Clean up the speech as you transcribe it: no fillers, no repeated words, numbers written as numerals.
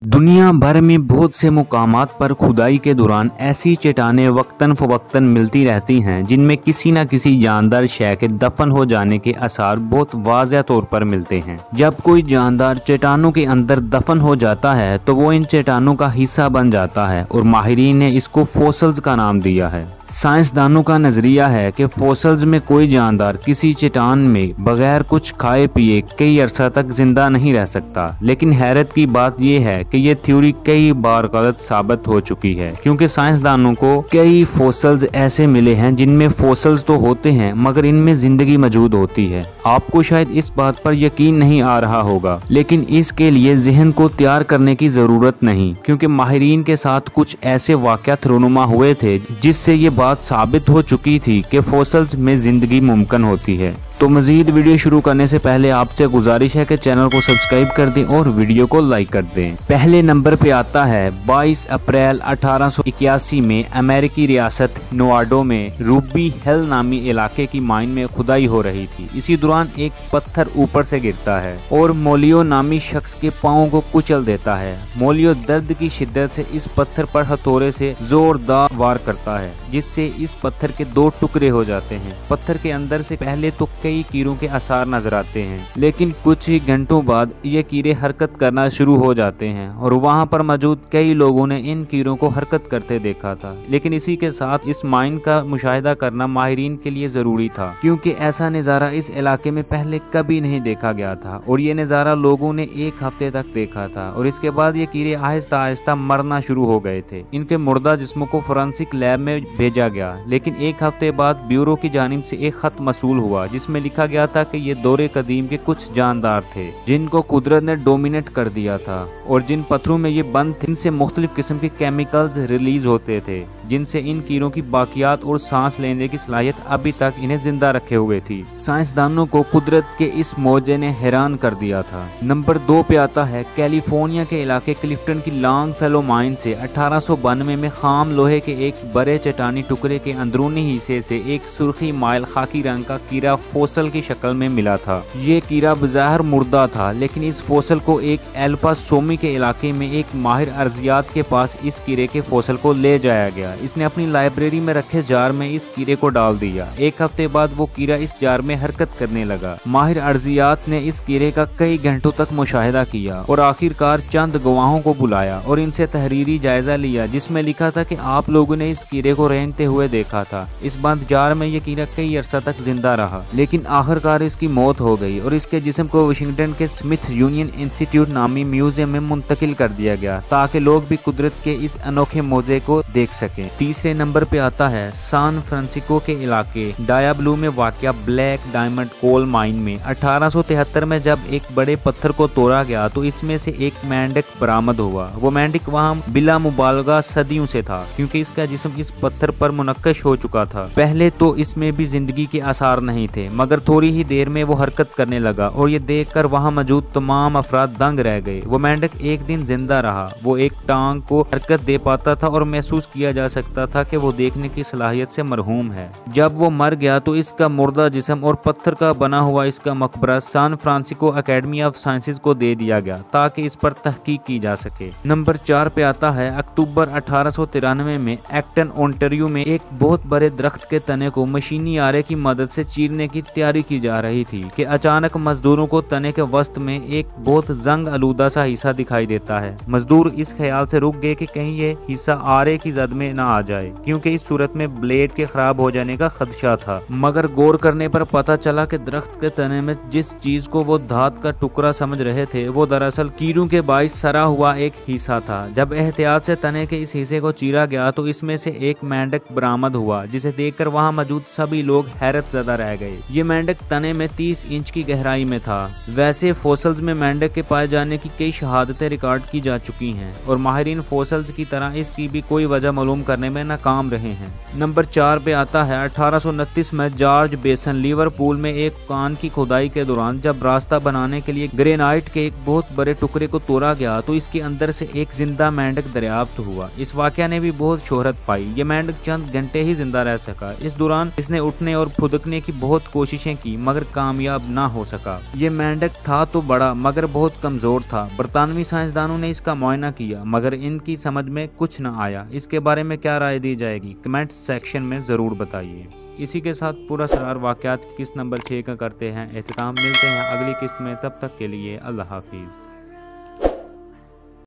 दुनिया भर में बहुत से मुकामात पर खुदाई के दौरान ऐसी चट्टानें वक्तन फवक्तन मिलती रहती हैं जिनमें किसी न किसी जानदार शय के दफन हो जाने के आसार बहुत वाज़ह तौर पर मिलते हैं। जब कोई जानदार चट्टानों के अंदर दफन हो जाता है तो वो इन चट्टानों का हिस्सा बन जाता है और माहिरीन ने इसको फॉसिल्स का नाम दिया है। साइंसदानों का नजरिया है कि फॉसिल्स में कोई जानदार किसी चट्टान में बगैर कुछ खाए पिए कई अरसा तक जिंदा नहीं रह सकता, लेकिन हैरत की बात यह है कि ये थ्योरी कई बार गलत साबित हो चुकी है, क्योंकि साइंसदानों को कई फॉसिल्स ऐसे मिले हैं जिनमें फॉसिल्स तो होते हैं मगर इनमें जिंदगी मौजूद होती है। आपको शायद इस बात पर यकीन नहीं आ रहा होगा, लेकिन इसके लिए जहन को तैयार करने की जरूरत नहीं, क्योंकि माहिरीन के साथ कुछ ऐसे वाक़यात रूनुमा हुए थे जिससे ये बात साबित हो चुकी थी कि फॉसिल्स में जिंदगी मुमकिन होती है। तो मजीद वीडियो शुरू करने से पहले आपसे गुजारिश है कि चैनल को सब्सक्राइब कर दें और वीडियो को लाइक कर दें। पहले नंबर पे आता है 22 अप्रैल 1881 में अमेरिकी रियासत नोवाडो में रूबी हिल नामी इलाके की माइन में खुदाई हो रही थी। इसी दौरान एक पत्थर ऊपर से गिरता है और मोलियो नामी शख्स के पाँव को कुचल देता है। मोलियो दर्द की शिद्दत से इस पत्थर पर हथौड़े से जोरदार वार करता है, जिससे इस पत्थर के 2 टुकड़े हो जाते हैं। पत्थर के अंदर से पहले तो कई कीड़ों के आसार नजर आते हैं, लेकिन कुछ ही घंटों बाद ये कीड़े हरकत करना शुरू हो जाते हैं और वहां पर मौजूद कई लोगों ने इन कीड़ों को हरकत करते देखा था। लेकिन इसी के साथ इस माइन का मुशाहिदा करना माहिरीन के लिए जरूरी था, क्योंकि ऐसा नज़ारा इस इलाके में पहले कभी नहीं देखा गया था और ये नज़ारा लोगों ने 1 हफ्ते तक देखा था और इसके बाद ये कीड़े आहिस्ता आहिस्ता मरना शुरू हो गए थे। इनके मुर्दा जिस्मों को फोरेंसिक लैब में भेजा गया, लेकिन 1 हफ्ते बाद ब्यूरो की जानिब से एक खत मसूल हुआ जिसमें लिखा गया था कि ये दौरे कदीम के कुछ जानदार थे जिनको कुदरत ने डोमिनेट कर दिया था और जिन पत्थरों में ये बंद थे इनसे मुख्तलिफ किस्म के केमिकल्स रिलीज होते थे जिनसे इन कीड़ों की बाकियात और सांस लेने की सलाहियत अभी तक इन्हें जिंदा रखे हुए थी। साइंसदानों को कुदरत के इस मौजे ने हैरान कर दिया था। नंबर 2 पे आता है कैलिफोर्निया के इलाके क्लिफ्टन की लॉन्ग फेलो माइन से 1892 में खाम लोहे के एक बड़े चट्टानी टुकड़े के अंदरूनी हिस्से से एक सुर्खी माइल खाकी रंग का कीड़ा फॉसिल की शक्ल में मिला था। ये कीड़ा बज़ाहिर मुर्दा था, लेकिन इस फॉसिल को एक एल्पा सोमी के इलाके में एक माहिर अर्जियात के पास इस कीड़े के फॉसिल को ले जाया गया। इसने अपनी लाइब्रेरी में रखे जार में इस कीड़े को डाल दिया। 1 हफ्ते बाद वो कीड़ा इस जार में हरकत करने लगा। माहिर अर्जियात ने इस कीड़े का कई घंटों तक मुशाहिदा किया और आखिरकार चंद गवाहों को बुलाया और इनसे तहरीरी जायजा लिया, जिसमें लिखा था कि आप लोगों ने इस कीड़े को रेंगते हुए देखा था। इस बंद जार में ये कीड़ा कई अरसा तक जिंदा रहा, लेकिन आखिरकार इसकी मौत हो गई और इसके जिस्म को वाशिंगटन के स्मिथ यूनियन इंस्टीट्यूट नामी म्यूजियम में मुंतकिल कर दिया गया, ताकि लोग भी कुदरत के इस अनोखे मौजे को देख सकें। तीसरे नंबर पे आता है सैन फ्रांसिस्को के इलाके डायाब्लू में वाक़या ब्लैक डायमंड कोल माइन में 1873 में जब एक बड़े पत्थर को तोड़ा गया तो इसमें से एक मेंढक बरामद हुआ। वो मेंढक वहाँ बिला मुबालगा सदियों से था, क्योंकि इसका जिस्म इस पत्थर पर मुनक्कश हो चुका था। पहले तो इसमें भी जिंदगी के आसार नहीं थे, मगर थोड़ी ही देर में वो हरकत करने लगा और ये देखकर वहाँ मौजूद तमाम अफराद दंग रह गए। वो मेंढक एक दिन जिंदा रहा। वो एक टांग को हरकत दे पाता था और महसूस किया जा सकता था कि वो देखने की सलाहियत से मरहूम है। जब वो मर गया तो इसका मुर्दा जिस्म और पत्थर का बना हुआ इसका मकबरा San Francisco academy of sciences को दे दिया गया, ताकि इस पर तहकीक की जा सके। नंबर 4 पे आता है अक्टूबर 1893 में एक्टन ओंटारियो में एक बहुत बड़े दरख्त के तने को मशीनी आरे की मदद से चीरने की तैयारी की जा रही थी कि अचानक मजदूरों को तने के वस्त में एक बहुत जंग आलूदा सा हिस्सा दिखाई देता है। मजदूर इस ख्याल से रुक गए कि कहीं ये हिस्सा आरे की जद में ना आ जाए, क्योंकि इस सूरत में ब्लेड के खराब हो जाने का खदशा था। मगर गौर करने पर पता चला कि दरख्त के तने में जिस चीज को वो धात का टुकड़ा समझ रहे थे वो दरअसल कीड़ों के बाइस सरा हुआ एक हिस्सा था। जब एहतियात से तने के इस हिस्से को चीरा गया तो इसमें से एक मेंढक बरामद हुआ, जिसे देखकर वहाँ मौजूद सभी लोग हैरत ज़दा रह गए। ये मेंढक तने में 30 इंच की गहराई में था। वैसे फॉसिल्स में मेंढक के पाए जाने की कई शहादतें रिकॉर्ड की जा चुकी हैं और माहिरीन फॉसिल्स की तरह इसकी भी कोई वजह मालूम करने में नाकाम रहे हैं। नंबर 4 पे आता है 1829 में जॉर्ज बेसन लिवरपूल में एक कान की खुदाई के दौरान जब रास्ता बनाने के लिए ग्रेनाइट के एक बहुत बड़े टुकड़े को तोड़ा गया तो इसके अंदर से एक जिंदा मेंढक दरियाफ्त हुआ। इस वाकया ने भी बहुत शोहरत पाई। ये मेंढक चंद घंटे ही जिंदा रह सका। इस दौरान इसने उठने और फुदकने की बहुत कोशिश कोशिशें की मगर कामयाब ना हो सका। ये मेंढक था तो बड़ा मगर बहुत कमज़ोर था। बरतानवी साइंसदानों ने इसका मुआयना किया मगर इनकी समझ में कुछ न आया। इसके बारे में क्या राय दी जाएगी कमेंट सेक्शन में ज़रूर बताइए। इसी के साथ पुरअसरार वाक़यात की किस्त नंबर 6 का करते हैं एहतिताम। मिलते हैं अगली किस्त में, तब तक के लिए अल्लाह हाफिज़।